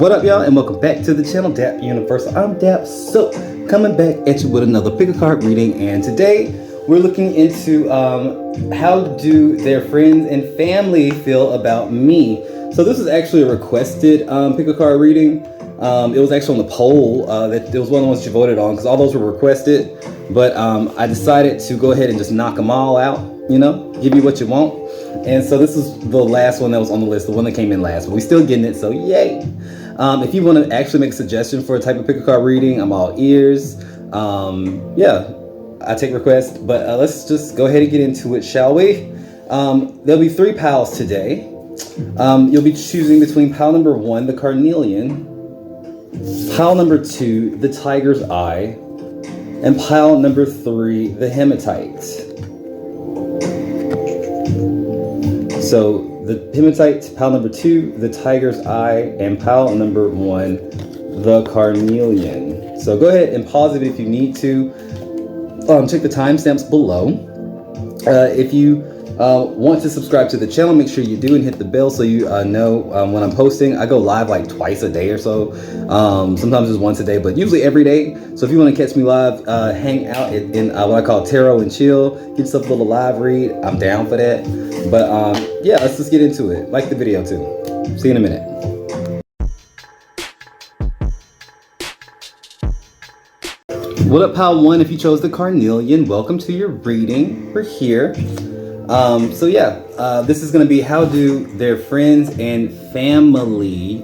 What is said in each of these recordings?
What up, y'all, and welcome back to the channel, Dap Universal. I'm Dap, so coming back at you with another pick a card reading, and today we're looking into how do their friends and family feel about me. So this is actually a requested pick a card reading. It was actually on the poll that it was one of the ones you voted on because all those were requested, but I decided to go ahead and just knock them all out, you know, give you what you want. And so this is the last one that was on the list, the one that came in last, but we're still getting it, so yay. If you want to actually make a suggestion for a type of pick a card reading, I'm all ears. Yeah, I take requests, but let's just go ahead and get into it, shall we? There'll be 3 piles today. You'll be choosing between pile number 1, the carnelian, pile number 2, the tiger's eye, and pile number 3, the hematite. So the hematite, pile number 2, the tiger's eye, and pile number 1, the carnelian. So go ahead and pause it if you need to. Check the timestamps below. If you want to subscribe to the channel, make sure you do and hit the bell so you know when I'm posting. I go live like twice a day or so. Sometimes it's once a day, but usually every day. So if you want to catch me live, hang out in what I call tarot and chill, get yourself a little live read, I'm down for that. But yeah, let's just get into it. Like the video too. See you in a minute. What up, pile 1? If you chose the carnelian, welcome to your reading. We're here. So yeah, this is going to be how do their friends and family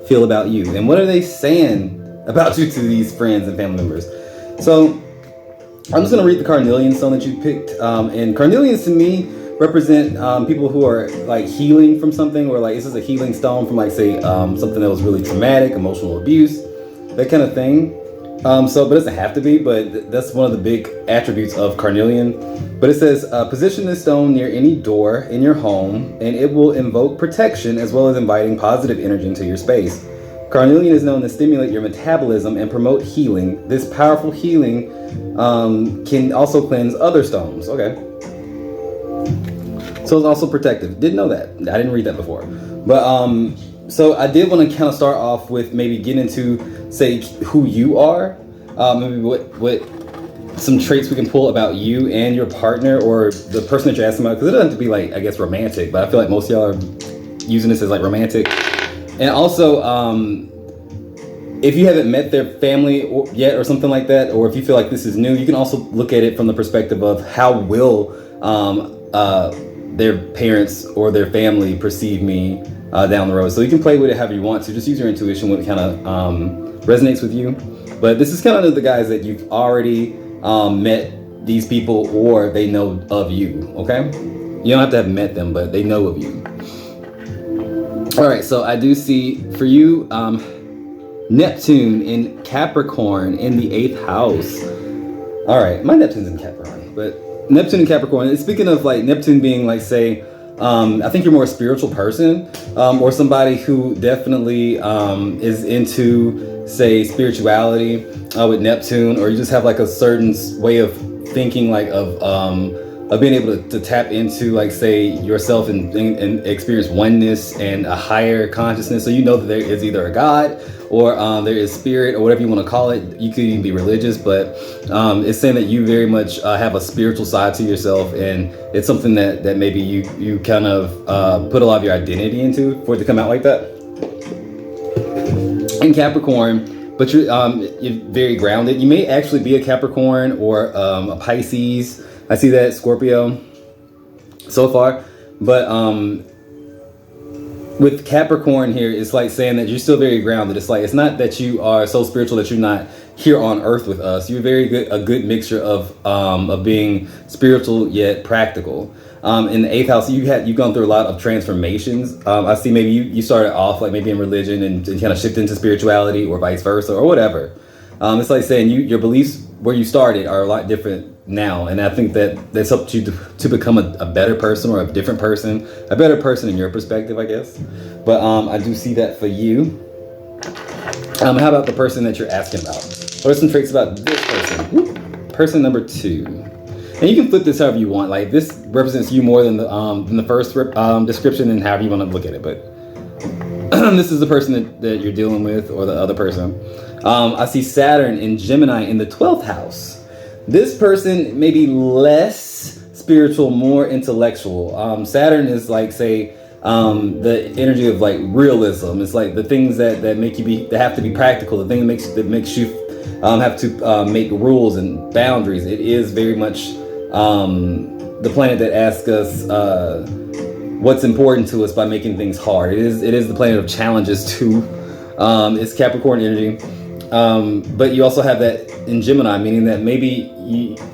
feel about you, and what are they saying about you to these friends and family members. So I'm just going to read the carnelian stone that you picked, and carnelians to me represent people who are like healing from something, or like this is a healing stone from like say something that was really traumatic, emotional abuse, that kind of thing. So, but it doesn't have to be, but that's one of the big attributes of carnelian. But it says, position this stone near any door in your home, and it will invoke protection as well as inviting positive energy into your space. Carnelian is known to stimulate your metabolism and promote healing. This powerful healing can also cleanse other stones. Okay. So it's also protective. Didn't know that. I didn't read that before. But so I did want to kind of start off with maybe get into, say, who you are, maybe what some traits we can pull about you and your partner or the person that you're asking about, because it doesn't have to be like, I guess, romantic, but I feel like most of y'all are using this as like romantic. And also, if you haven't met their family yet or something like that, or if you feel like this is new, you can also look at it from the perspective of how will their parents or their family perceive me down the road. So you can play with it however you want to. Just use your intuition when it kind of resonates with you. But this is kind of the guys that you've already met these people, or they know of you. Okay, you don't have to have met them, but they know of you. All right, so I do see for you Neptune in Capricorn in the 8th house. All right, my Neptune's in Capricorn, but Neptune in Capricorn. And speaking of like Neptune being like, say, I think you're more a spiritual person, or somebody who definitely is into, say, spirituality with Neptune, or you just have like a certain way of thinking, like of being able to tap into, like, say, yourself and experience oneness and a higher consciousness. So you know that there is either a God or there is spirit, or whatever you want to call it. You could even be religious, but it's saying that you very much have a spiritual side to yourself, and it's something that maybe you kind of put a lot of your identity into for it to come out like that. In Capricorn, but you're very grounded. You may actually be a Capricorn or a Pisces. I see that Scorpio so far, but with Capricorn here, it's like saying that you're still very grounded. It's like, it's not that you are so spiritual that you're not here on earth with us. You're a good mixture of being spiritual yet practical. In the 8th house, you've gone through a lot of transformations. I see maybe you started off like maybe in religion and kind of shifted into spirituality, or vice versa, or whatever. It's like saying your beliefs where you started are a lot different now, and I think that's helped you to become a better person, or a different person, a better person in your perspective, I guess. But I do see that for you. How about the person that you're asking about? What are some traits about this person? Person number 2. And you can flip this however you want. Like, this represents you more than the first description, and however you want to look at it. But this is the person that you're dealing with, or the other person. I see Saturn in Gemini in the 12th house. This person may be less spiritual, more intellectual. Saturn is like, say, the energy of like realism. It's like the things that make you that have to be practical. The thing that makes you have to make rules and boundaries. It is very much the planet that asks us what's important to us by making things hard. It is the planet of challenges too. It's Capricorn energy. But you also have that in Gemini, meaning that maybe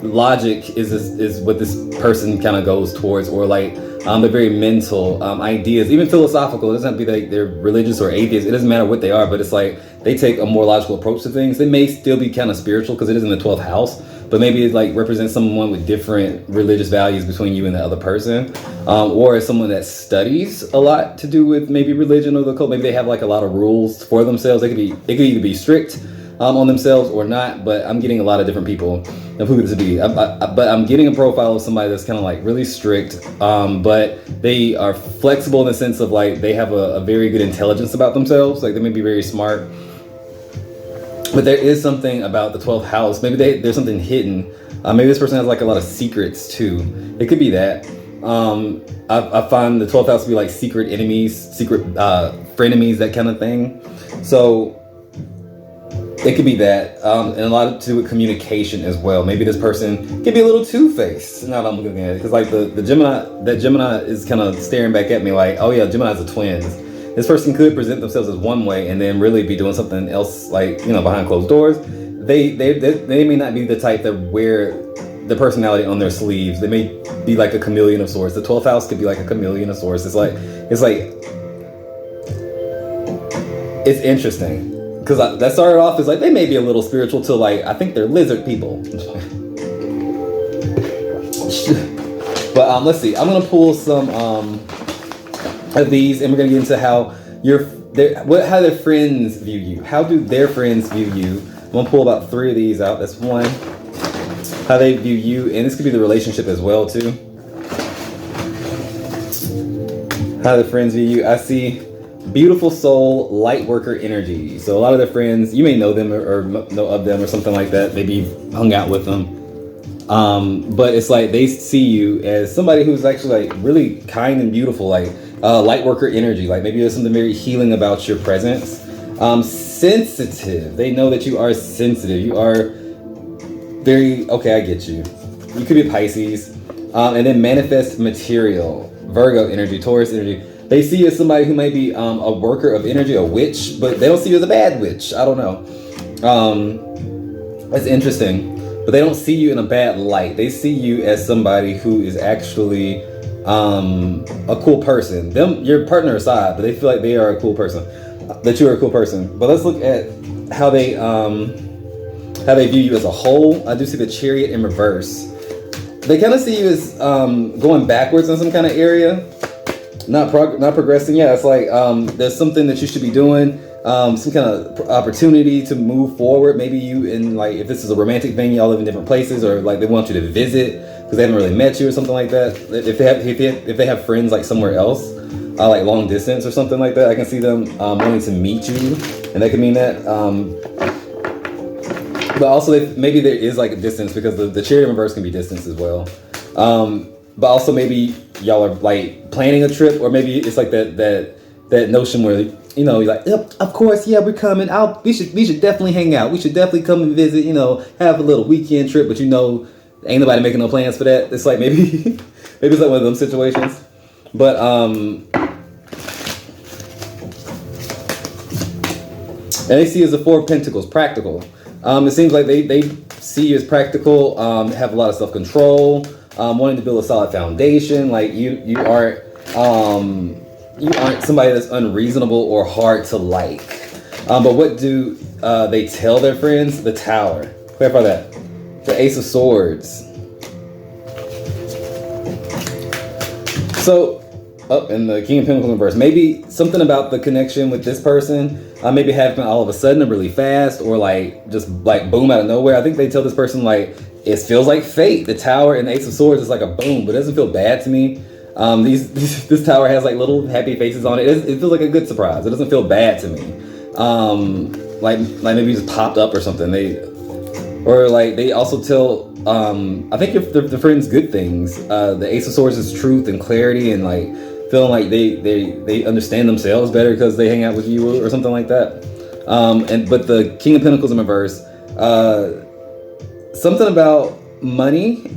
logic is what this person kind of goes towards, or like they're very mental, ideas, even philosophical. It doesn't have to be like they're religious or atheist. It doesn't matter what they are, but it's like they take a more logical approach to things. They may still be kind of spiritual because it is in the 12th house, but maybe it like represents someone with different religious values between you and the other person, or someone that studies a lot to do with maybe religion or the cult. Maybe they have like a lot of rules for themselves. They could either be strict on themselves or not, but I'm getting a lot of different people of who this would be. But I'm getting a profile of somebody that's kind of like really strict, but they are flexible in the sense of like they have a very good intelligence about themselves. Like they may be very smart, but there is something about the 12th house. Maybe there's something hidden. Maybe this person has like a lot of secrets too. It could be that. I find the 12th house to be like secret enemies, secret frenemies, that kind of thing. So it could be that, and a lot to do with communication as well. Maybe this person can be a little two-faced. Now that I'm looking at it, because like the Gemini is kind of staring back at me like, oh yeah, Gemini's are twins. This person could present themselves as one way and then really be doing something else, like, you know, behind closed doors. They may not be the type that wear the personality on their sleeves. They may be like a chameleon of sorts. The 12th house could be like a chameleon of sorts. It's interesting. Because that started off as like, they may be a little spiritual till like, I think they're lizard people. But let's see, I'm going to pull some of these, and we're going to get into how how their friends view you. How do their friends view you? I'm going to pull about 3 of these out. That's one. How they view you, and this could be the relationship as well too. How their friends view you. I see beautiful soul, light worker energy. So a lot of their friends, you may know them or know of them or something like that. Maybe you've hung out with them. But it's like they see you as somebody who's actually like really kind and beautiful, like light worker energy. Like maybe there's something very healing about your presence. Sensitive. They know that you are sensitive. You are very, okay, I get you. You could be Pisces. And then manifest material, Virgo energy, Taurus energy. They see you as somebody who might be a worker of energy, a witch, but they don't see you as a bad witch. I don't know. That's interesting. But they don't see you in a bad light. They see you as somebody who is actually a cool person. Your partner aside, but they feel like they are a cool person, that you are a cool person. But let's look at how they view you as a whole. I do see the Chariot in reverse. They kind of see you as going backwards in some kind of area. Not progressing. Yeah, it's like there's something that you should be doing, some kind of opportunity to move forward. Maybe you, in like, if this is a romantic thing, y'all live in different places, or like they want you to visit because they haven't really met you or something like that. If they have friends like somewhere else, like long distance or something like that, I can see them wanting to meet you, and that could mean that. But also maybe there is like a distance, because the Chariot in reverse can be distance as well. But also maybe y'all are like planning a trip, or maybe it's like that notion where, you know, you're like, yep, of course, yeah, we're coming out. We should definitely hang out. We should definitely come and visit, you know, have a little weekend trip. But you know, ain't nobody making no plans for that. It's like maybe it's like one of them situations. But and they see you as the 4 of Pentacles, practical. It seems like they see you as practical, have a lot of self-control. Wanting to build a solid foundation. Like you aren't somebody that's unreasonable or hard to like. But what do they tell their friends? The Tower. Clarify that. The Ace of Swords. So, and the King of Pentacles in reverse. Maybe something about the connection with this person maybe happened all of a sudden, really fast, or like just like boom out of nowhere. I think they tell this person like, it feels like fate. The Tower and the Ace of Swords is like a boom, but it doesn't feel bad to me. This tower has like little happy faces on it. It feels like a good surprise. It doesn't feel bad to me. Like maybe it just popped up or something. They also tell, I think if the friends good things. The Ace of Swords is truth and clarity, and like feeling like they understand themselves better because they hang out with you or something like that. But the King of Pentacles in reverse, something about money.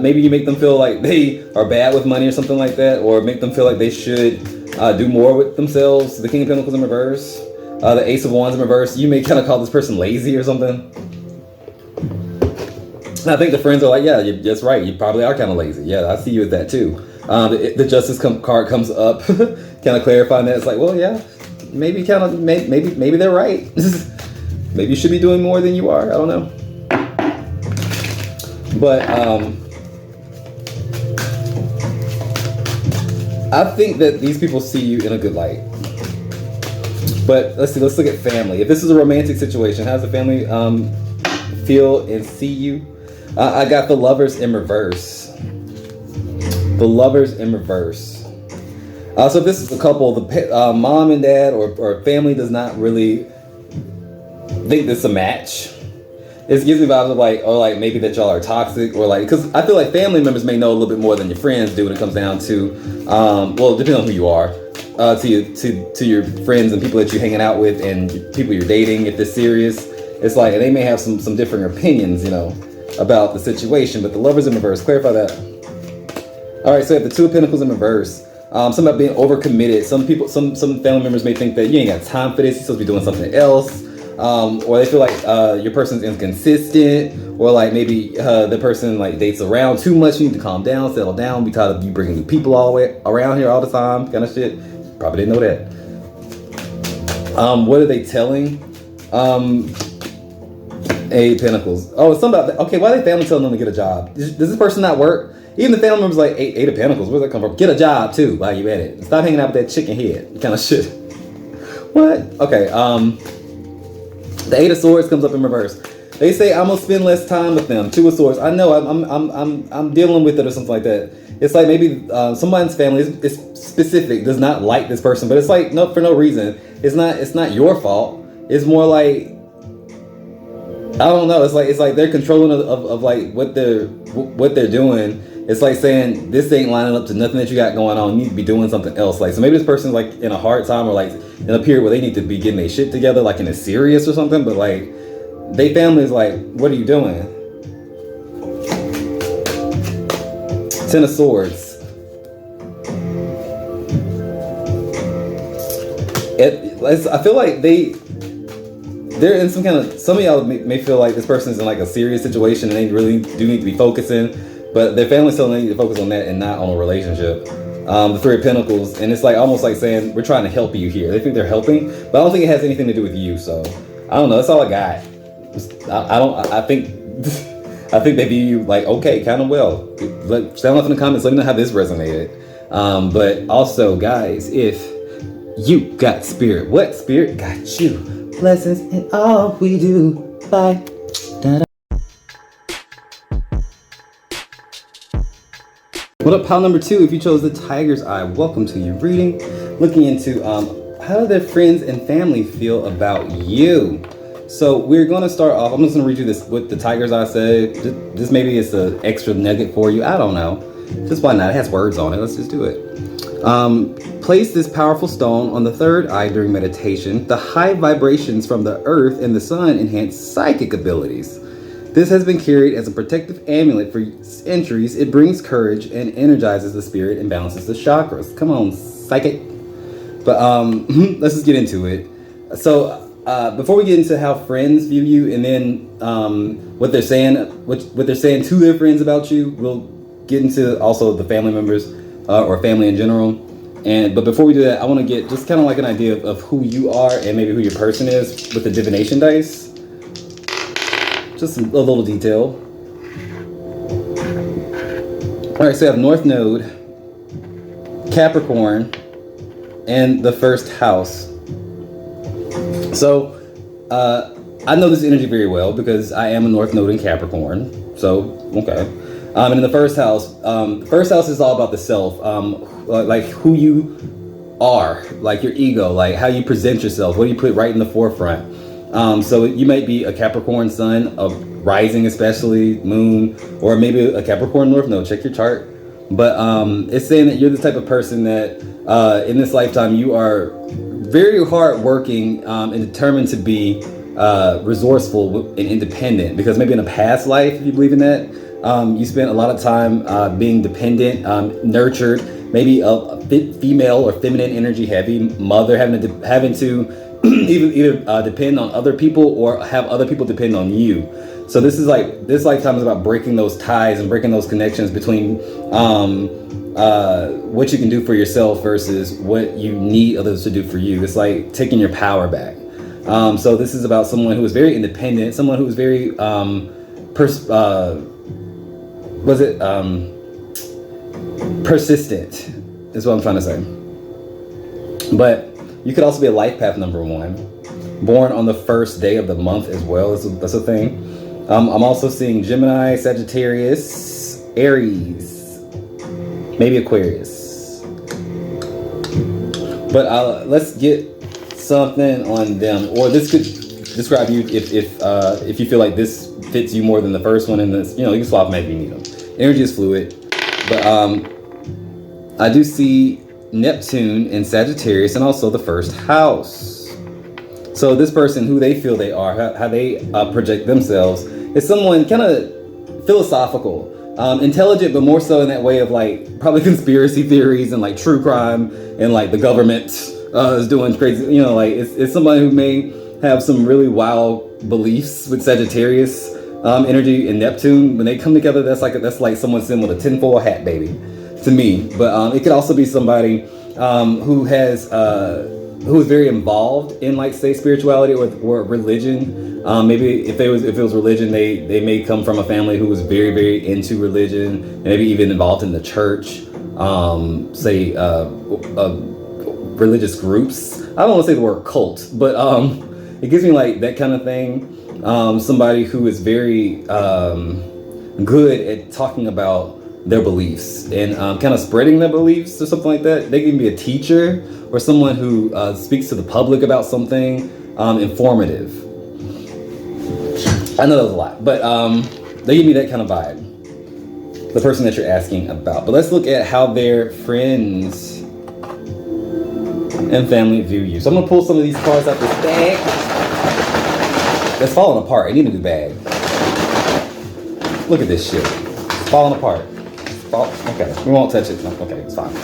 Maybe you make them feel like they are bad with money or something like that, or make them feel like they should do more with themselves. The King of Pentacles in reverse, the Ace of Wands in reverse. You may kind of call this person lazy or something. And I think the friends are like, yeah, that's right. You probably are kind of lazy. Yeah, I see you as that too. The Justice card comes up, kind of clarifying that. It's like, well, yeah, maybe they're right. Maybe you should be doing more than you are. I don't know. But I think that these people see you in a good light. But let's look at family. If this is a romantic situation, how does the family feel and see you? I got the Lovers in reverse. The Lovers in reverse. So if this is a couple, the mom and dad or family does not really think this is a match. It gives me vibes of like maybe that y'all are toxic, or like, because I feel like family members may know a little bit more than your friends do when it comes down to, well, depending on who you are, to your friends and people that you're hanging out with and people you're dating. If they're serious, it's like they may have some different opinions, you know, about the situation. But the Lovers in reverse, clarify that. All right, so if the Two of Pentacles in reverse, something about being overcommitted. Some family members may think that you ain't got time for this. You're supposed to be doing something else. Or they feel like your person's inconsistent, or like maybe the person like dates around too much. You need to calm down, settle down, be tired of you bringing new people all the way around here all the time, kind of shit. Probably didn't know that. What are they telling? Eight of Pentacles. Oh, it's something about that. Okay, why are they family telling them to get a job? Does this person not work? Even the family members like eight of Pentacles. Where's that come from? Get a job too while you at it. Stop hanging out with that chicken head kind of shit. What? Okay. The Eight of Swords comes up in reverse. They say I'm gonna spend less time with them. Two of Swords. I know I'm dealing with it or something like that. It's like maybe someone's family is specific, does not like this person, but it's like no, for no reason. It's not your fault. It's more like, I don't know. It's like they're controlling of like what they're doing. It's like saying this ain't lining up to nothing that you got going on. You need to be doing something else. Like, so maybe this person's like in a hard time, or like in a period where they need to be getting their shit together, like in a serious or something. But like, they family is like, what are you doing? Ten of Swords. I feel like they're in some of y'all may feel like this person's in like a serious situation and they really do need to be focusing. But their family's telling them they need to focus on that and not on a relationship. The Three of Pentacles, and it's like almost like saying we're trying to help you here. They think they're helping, but I don't think it has anything to do with you. So I don't know. That's all I got. I think they view you like okay, kind of well. Sound off in the comments. Let me know how this resonated. But also, guys, if you got spirit, what spirit got you? Blessings in all we do. Bye. What up, pile number 2? If you chose the Tiger's Eye, welcome to your reading. Looking into how do their friends and family feel about you? So we're going to start off. I'm just going to read you this what the Tiger's Eye said. This maybe it's an extra nugget for you. I don't know. Just why not? It has words on it. Let's just do it. Place this powerful stone on the third eye during meditation. The high vibrations from the earth and the sun enhance psychic abilities. This has been carried as a protective amulet for centuries. It brings courage and energizes the spirit and balances the chakras. Come on, psychic. But let's just get into it. So before we get into how friends view you, and then what they're saying to their friends about you, we'll get into also the family members or family in general. But before we do that, I want to get just kind of like an idea of who you are and maybe who your person is with the divination dice. Just a little detail. All right, so I have North Node, Capricorn, and the first house. So I know this energy very well because I am a North Node in Capricorn. So, okay. And in the first house is all about the self, like who you are, like your ego, like how you present yourself, what do you put right in the forefront. So you might be a Capricorn sun, a rising especially, moon, or maybe a Capricorn north node. Check your chart. But it's saying that you're the type of person that in this lifetime you are very hard working and determined to be resourceful and independent, because maybe in a past life, if you believe in that, you spent a lot of time being dependent, nurtured, maybe a female or feminine energy heavy mother, having to either depend on other people or have other people depend on you. So this lifetime is about breaking those ties and breaking those connections between what you can do for yourself versus what you need others to do for you. It's like taking your power back. So this is about someone who is very independent, someone who is very persistent is what I'm trying to say. But you could also be a life path number 1, born on the first day of the month as well. That's a thing. I'm also seeing Gemini, Sagittarius, Aries, maybe Aquarius. But let's get something on them, or this could describe you if you feel like this fits you more than the first one, and this, you can swap them if you need them. Energy is fluid, but I do see Neptune in Sagittarius and also the first house. So this person, who they feel they are, how they project themselves, is someone kind of philosophical, intelligent, but more so in that way of like probably conspiracy theories and like true crime and like the government is doing crazy, like it's somebody who may have some really wild beliefs with Sagittarius energy and Neptune. When they come together, that's like someone sitting with a tinfoil hat, baby, to me. But it could also be somebody who is very involved in, like, say, spirituality or religion. Maybe if it was religion, they may come from a family who was very, very into religion, maybe even involved in the church. Religious groups. I don't want to say the word cult, but it gives me like that kind of thing. Somebody who is very good at talking about their beliefs and kind of spreading their beliefs or something like that. They can be a teacher or someone who speaks to the public about something informative. I know that was a lot, but they give me that kind of vibe, the person that you're asking about. But let's look at how their friends and family view you. So I'm gonna pull some of these cards out this bag that's falling apart. I need a new bag. Look at this shit. It's falling apart. Okay, we won't touch it. No, okay, it's fine.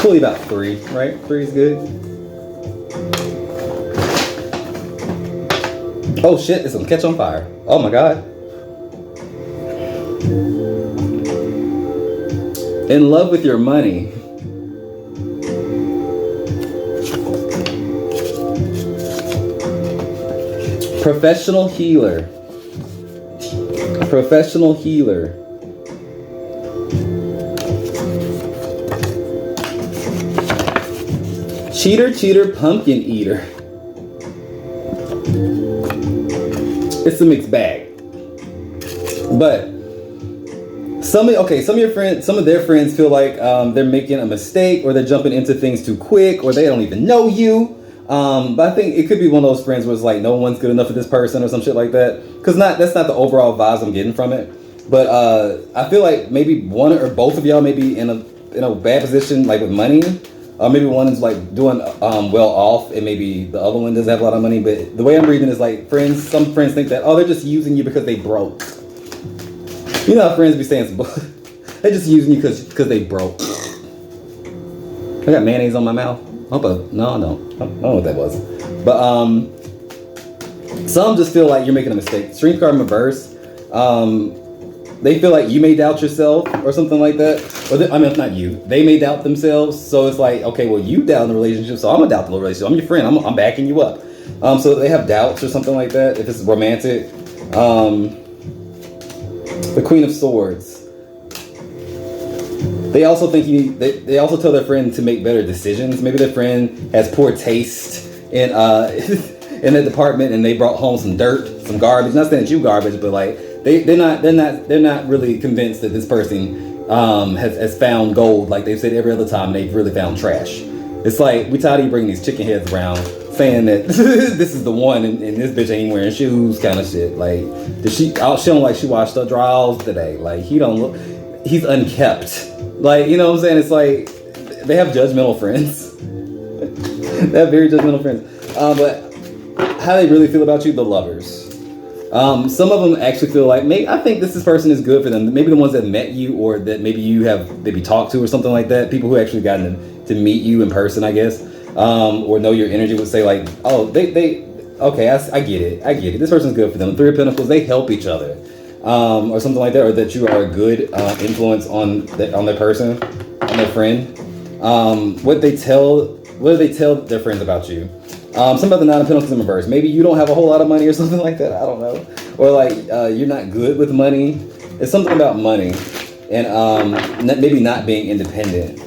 Probably about 3, right? 3 is good. Oh shit, it's gonna catch on fire. Oh my god. In love with your money. Professional healer. Professional healer. Cheater, cheater, pumpkin eater. It's a mixed bag. But some of their friends feel like they're making a mistake, or they're jumping into things too quick, or they don't even know you. But I think it could be one of those friends where it's like no one's good enough for this person or some shit like that. Because that's not the overall vibes I'm getting from it. But I feel like maybe one or both of y'all may be in a bad position, like with money. Maybe one is like doing well off, and maybe the other one doesn't have a lot of money. But the way I'm reading is like some friends think that, they're just using you because they broke. You know how friends be saying, they're just using you because they broke. I got mayonnaise on my mouth. No, I don't. I don't know what that was. But some just feel like you're making a mistake. Strength card in reverse. They feel like you may doubt yourself or something like that. Or not you. They may doubt themselves. So it's like, okay, well, you doubt the relationship, so I'm gonna doubt the relationship. I'm your friend. I'm backing you up. So they have doubts or something like that. If it's romantic. The Queen of Swords. They also think they also tell their friend to make better decisions. Maybe their friend has poor taste in in the department, and they brought home some dirt, some garbage. Not saying that you garbage, but like they're not really convinced that this person has found gold like they've said every other time. They've really found trash. It's like, we tired of you bringing these chicken heads around saying that this is the one, and this bitch ain't wearing shoes, kind of shit. Like, she don't like she washed her drawers today. Like, he's unkept. Like, you know what I'm saying? It's like, they have judgmental friends. They have very judgmental friends. But how they really feel about you, the lovers. Some of them actually feel like, I think this person is good for them. Maybe the ones that met you, or that maybe you have maybe talked to or something like that. People who actually gotten to meet you in person, I guess, or know your energy, would say like, oh, okay, I get it. This person's good for them. Three of Pentacles, they help each other, or something like that, or that you are a good influence on their person, on their friend. What do they tell their friends about you? Some of the Nine of Pentacles in reverse. Maybe you don't have a whole lot of money or something like that. I don't know. Or like you're not good with money. It's something about money, and maybe not being independent.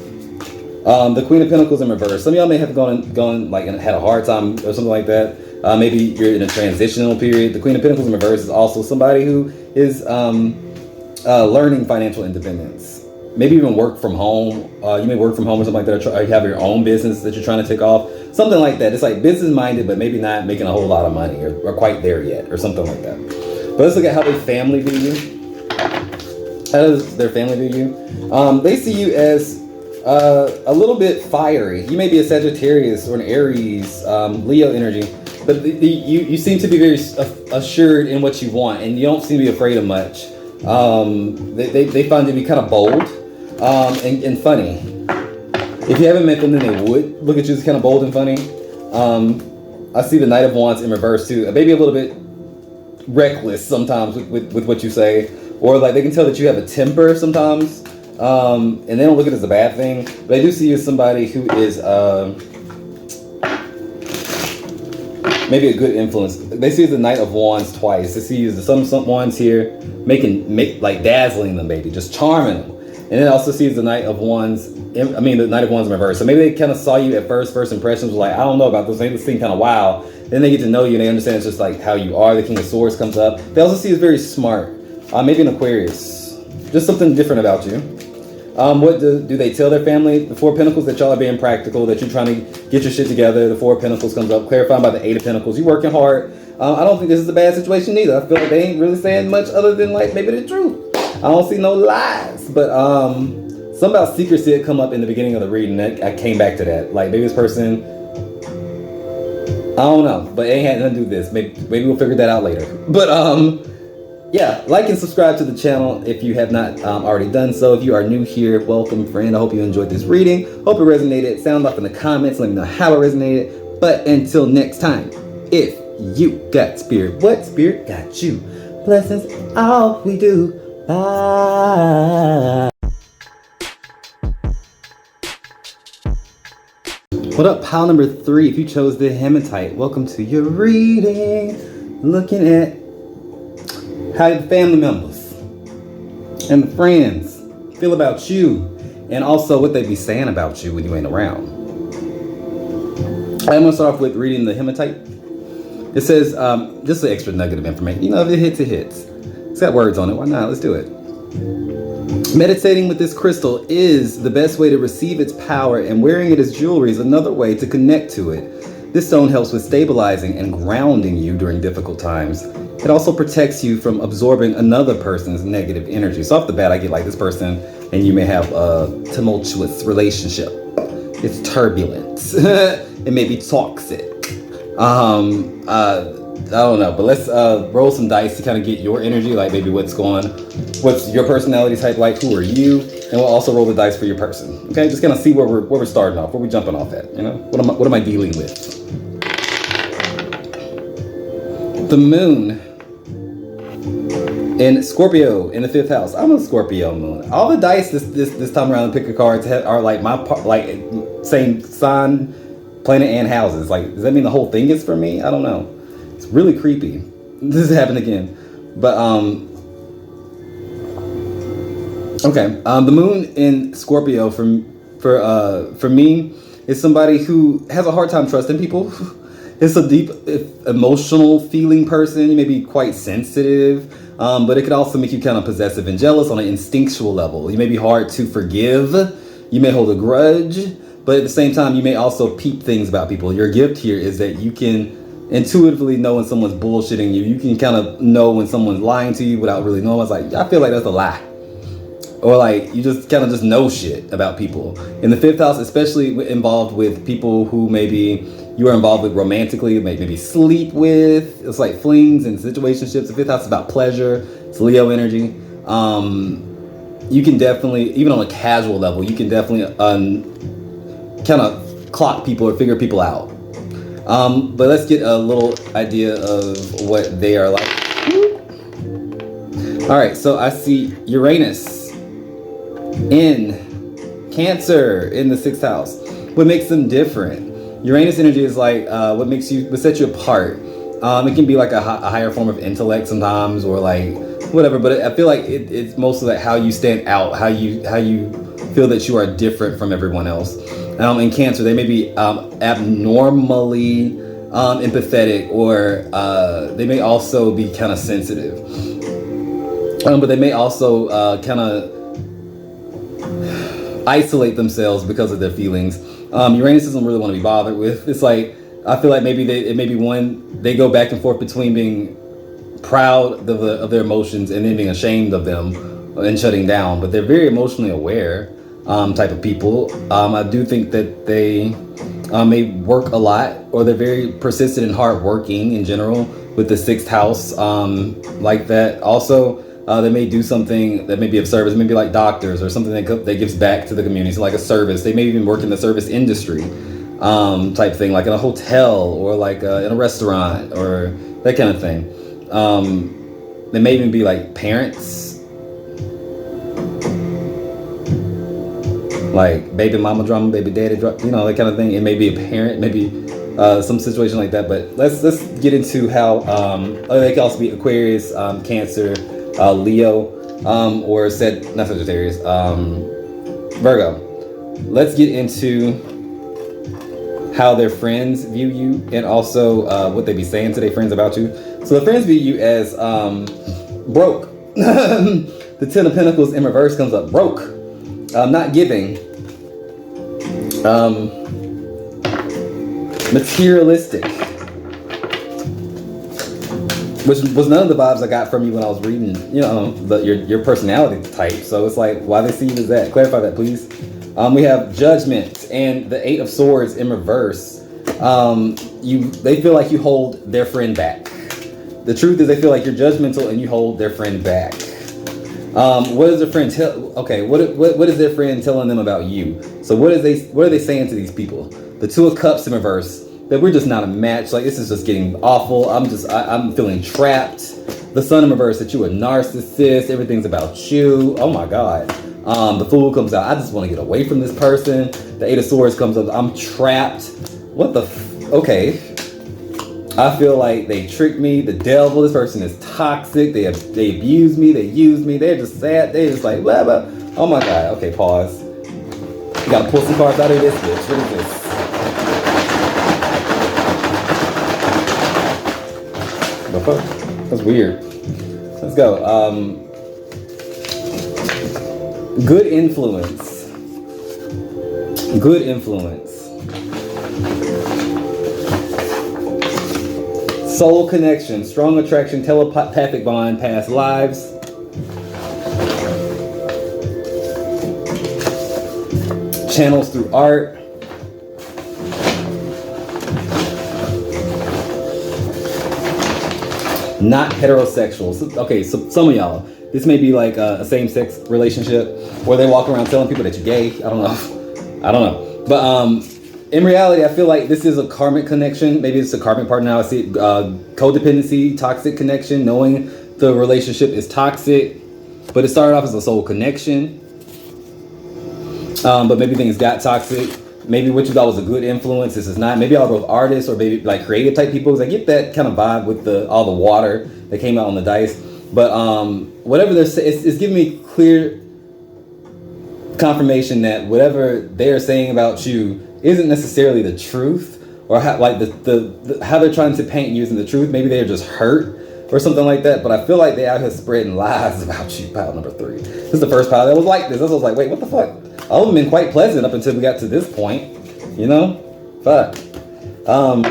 The Queen of Pentacles in reverse. Some of y'all may have gone like and had a hard time or something like that. Maybe you're in a transitional period. The Queen of Pentacles in reverse is also somebody who is learning financial independence. Maybe even work from home. You may work from home or something like that, or you have your own business that you're trying to take off. Something like that. It's like business minded, but maybe not making a whole lot of money, or quite there yet, or something like that. But let's look at how their family view you. How does their family view you? They see you as a little bit fiery. You may be a Sagittarius or an Aries, Leo energy, but you seem to be very assured in what you want, and you don't seem to be afraid of much. They find you to be kind of bold and funny. If you haven't met them, then they would look at you as kind of bold and funny. I see the Knight of Wands in reverse too. Maybe a little bit reckless sometimes with what you say, or like they can tell that you have a temper sometimes. And they don't look at it as a bad thing, but I do see you as somebody who is maybe a good influence. They see you as the Knight of Wands twice. They see you as some wands here, like dazzling them, maybe just charming them. And then also see you as the Knight of Wands. The Knight of Wands in reverse. So maybe they kind of saw you at first impressions was like, I don't know about this. Maybe this thing kind of wow. Then they get to know you and they understand it's just like how you are. The King of Swords comes up. They also see you as very smart. Maybe an Aquarius. Just something different about you. What do they tell their family? The Four of Pentacles, that y'all are being practical, that you're trying to get your shit together. The Four of Pentacles comes up, clarified by the Eight of Pentacles. You're working hard. I don't think this is a bad situation either. I feel like they ain't really saying much other than like maybe the truth. I don't see no lies, but something about secrecy had come up in the beginning of the reading. I came back to that. Like maybe this person, I don't know, but it ain't had nothing to do with this. Maybe we'll figure that out later. But yeah, like and subscribe to the channel if you have not already done so. If you are new here, welcome, friend. I hope you enjoyed this reading. Hope it resonated. Sound off in the comments. Let me know how it resonated. But until next time, if you got spirit, what spirit got you? Blessings, all we do. Bye. What up, pile number 3? If you chose the hematite, welcome to your reading. Looking at how the family members and the friends feel about you, and also what they be saying about you when you ain't around. I'm gonna start off with reading the hematite. It says, just an extra nugget of information. You know, if it hits, it hits. It's got words on it. Why not? Let's do it. Meditating with this crystal is the best way to receive its power, and wearing it as jewelry is another way to connect to it. This stone helps with stabilizing and grounding you during difficult times. It also protects you from absorbing another person's negative energy. So off the bat, I get like this person, and you may have a tumultuous relationship. It's turbulent. It may be toxic. I don't know, but let's roll some dice to kind of get your energy, like maybe what's your personality type like, who are you, and we'll also roll the dice for your person. Okay, just kind of see where we're starting off, where we're jumping off at. You know, what am I dealing with? The moon in Scorpio in the 5th house. I'm a Scorpio moon. All the dice this time around, pick a card are like same sign, planet, and houses. Like, does that mean the whole thing is for me? I don't know. It's really creepy. This happened again. But okay. The moon in Scorpio for me is somebody who has a hard time trusting people. It's a deep emotional feeling person. You may be quite sensitive, but it could also make you kind of possessive and jealous on an instinctual level. You may be hard to forgive. You may hold a grudge, but at the same time, you may also peep things about people. Your gift here is that you can intuitively know when someone's bullshitting you. You can kind of know when someone's lying to you without really knowing. It's like, I feel like that's a lie. Or like, you just kind of just know shit about people. In the 5th house, especially involved with people who maybe you are involved with romantically, maybe sleep with. It's like flings and situationships. The 5th house is about pleasure. It's Leo energy. You can definitely, even on a casual level, you can definitely kind of clock people or figure people out. But let's get a little idea of what they are like. All right, so I see Uranus in Cancer in the 6th house. What makes them different? Uranus energy is like what sets you apart. It can be like a higher form of intellect sometimes, or like whatever. But I feel like it's mostly like how you stand out, how you feel that you are different from everyone else. In Cancer, they may be abnormally empathetic, or they may also be kind of sensitive. But they may also kind of isolate themselves because of their feelings. Uranus doesn't really want to be bothered with. It's like, I feel like maybe they go back and forth between being proud of their emotions and then being ashamed of them and shutting down. But they're very emotionally aware type of people. I do think that they may work a lot, or they're very persistent and hardworking in general with the 6th house like that. Also, they may do something that may be of service, maybe like doctors or something that gives back to the community, so like a service. They may even work in the service industry type thing, like in a hotel or like in a restaurant or that kind of thing. They may even be like parents, like baby mama drama, baby daddy drama, that kind of thing. It may be a parent, maybe some situation like that. But let's get into how they can also be Aquarius, Cancer, Leo, or not Sagittarius, Virgo. Let's get into how their friends view you, and also what they be saying to their friends about you. So the friends view you as broke. The 10 of Pentacles in reverse comes up broke, not giving, materialistic, which was none of the vibes I got from you when I was reading, your personality type. So it's like, why they see you as that? Clarify that, please. We have Judgment and the 8 of Swords in reverse. They feel like you hold their friend back. The truth is, they feel like you're judgmental and you hold their friend back. What does their friend tell? Okay, what is their friend telling them about you? So what are they saying to these people? The 2 of Cups in reverse, that we're just not a match. Like, this is just getting awful. I'm feeling trapped. The Sun in reverse, that you're a narcissist. Everything's about you. Oh my God. The Fool comes out. I just want to get away from this person. The 8 of Swords comes up. I'm trapped. What the? Okay. I feel like they tricked me. The devil. This person is toxic. They abuse me. They use me. They're just sad. They're just like blah blah. Oh my God. Okay, pause. You gotta pull some cards out of this bitch. What is this? The fuck? That's weird. Let's go. Good influence. Good influence. Soul connection, strong attraction, telepathic bond, past lives. Channels through art. Not heterosexual. Okay, so some of y'all, this may be like a same-sex relationship where they walk around telling people that you're gay. I don't know. But in reality, I feel like this is a karmic connection. Maybe it's a karmic partner. Now I see it, codependency, toxic connection, knowing the relationship is toxic. But it started off as a soul connection. But maybe things got toxic. Maybe what you thought was a good influence, this is not. Maybe all both artists or maybe like creative type people, because I get that kind of vibe with all the water that came out on the dice. But whatever they're saying, it's giving me clear confirmation that whatever they're saying about you isn't necessarily the truth, or how, like how they're trying to paint you isn't the truth. Maybe they're just hurt or something like that. But I feel like they out here spreading lies about you. Pile number 3. This is the first pile that was like this. I was like, wait, what the fuck? All of them been quite pleasant up until we got to this point. You know, fuck. How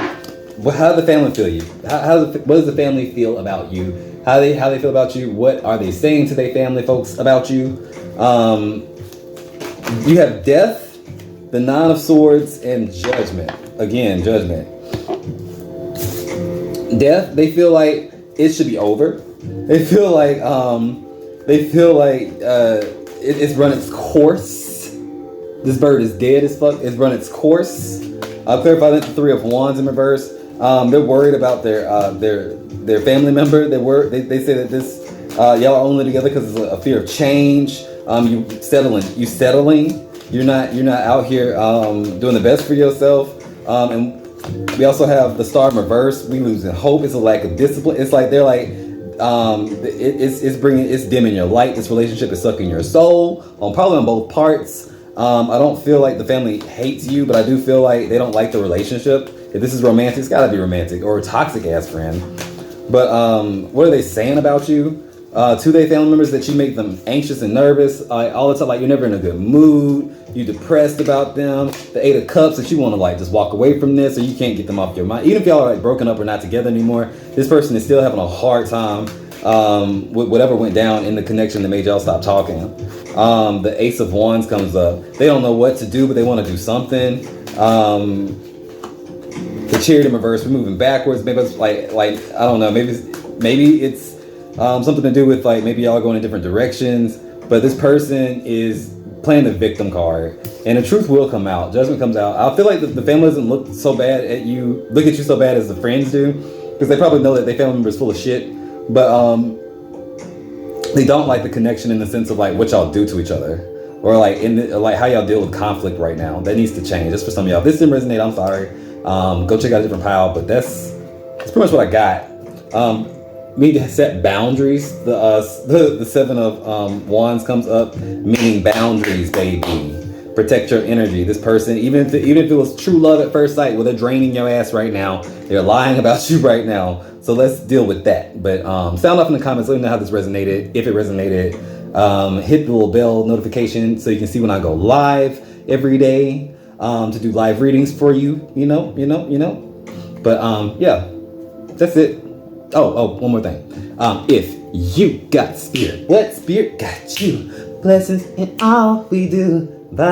does the family feel you? What does the family feel about you? How they feel about you? What are they saying to their family folks about you? You have death, the 9 of Swords, and judgment. Again, judgment. Death, they feel like it should be over. They feel like it's run its course. This bird is dead as fuck. It's run its course. I'll clarify that the 3 of Wands in reverse. They're worried about their family member. They say that this y'all are only together because it's a fear of change. You settling. You're not out here doing the best for yourself. And we also have the Star in reverse. We losing hope. It's a lack of discipline. It's like they're like it's dimming your light. This relationship is sucking your soul. Probably on both parts. I don't feel like the family hates you, but I do feel like they don't like the relationship. If this is romantic, it's gotta be romantic, or a toxic ass friend. But what are they saying about you? To their family members, that you make them anxious and nervous all the time. Like you're never in a good mood. You're depressed about them. The 8 of Cups, that you want to like just walk away from this, or you can't get them off your mind. Even if y'all are like broken up or not together anymore, this person is still having a hard time with whatever went down in the connection that made y'all stop talking. The Ace of Wands comes up. They don't know what to do, but they want to do something. The Chariot in reverse, we're moving backwards. Maybe it's like I don't know. Maybe it's something to do with like maybe y'all are going in different directions. But this person is playing the victim card, and the truth will come out. Judgment comes out. I feel like the family doesn't look so bad at you so bad as the friends do, because they probably know that their family member is full of shit. But they don't like the connection in the sense of like what y'all do to each other, or like like how y'all deal with conflict right now. That needs to change. Just for some of y'all. If this didn't resonate, I'm sorry. Go check out a different pile. But that's pretty much what I got. We need to set boundaries. The 7 of Wands comes up, meaning boundaries, baby. Protect your energy. This person, even if it was true love at first sight, well, they're draining your ass right now. They're lying about you right now. So let's deal with that. But sound off in the comments. Let me know how this resonated. If it resonated, hit the little bell notification so you can see when I go live every day to do live readings for you. You know. But yeah, that's it. Oh, one more thing. If you got spirit, what spirit got you? Blessings in all we do. Bye.